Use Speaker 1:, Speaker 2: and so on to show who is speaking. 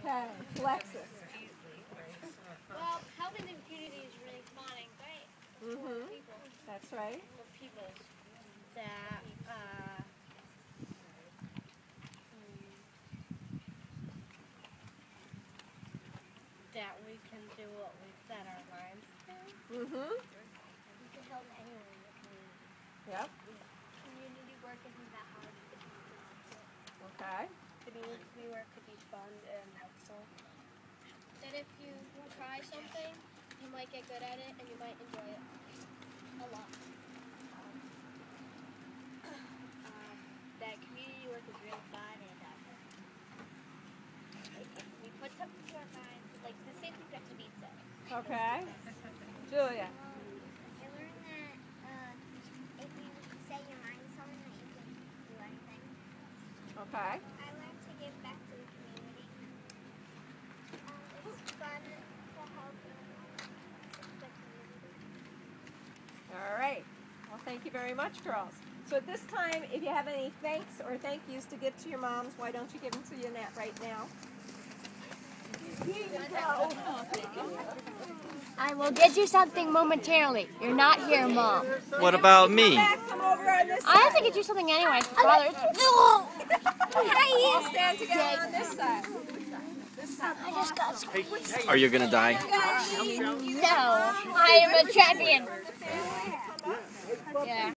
Speaker 1: Okay, Alexis.
Speaker 2: Well, helping the community is really important, right?
Speaker 1: Mm-hmm. That's right.
Speaker 2: For people that that we can do what we set our minds to.
Speaker 1: Mm-hmm.
Speaker 2: We can help anyone in the community.
Speaker 1: Yep.
Speaker 2: Community work isn't that hard.
Speaker 1: Okay.
Speaker 2: Community work could be fun and helpful. That if you try something, you might get good at it and you might enjoy it a lot. That community work is really fun and if we put something to our minds, like the same thing that Khabib said.
Speaker 1: Okay. Julia.
Speaker 3: I learned that if you set your mind to something, that you can do anything.
Speaker 1: Okay.
Speaker 3: I learned to give back to the community. It's fun to help the community.
Speaker 1: All right. Well, thank you very much, girls. So at this time, if you have any thanks or thank yous to give to your moms, why don't you give them to Yannette right now? Here you go.
Speaker 4: I will get you something momentarily. You're not here, Mom.
Speaker 5: What about me?
Speaker 1: Come over on this side.
Speaker 4: I have to get you something anyway, Father.
Speaker 1: All stand together on this side.
Speaker 4: I just got squeezed.
Speaker 5: Are you gonna die?
Speaker 4: No, I am a champion. Yeah.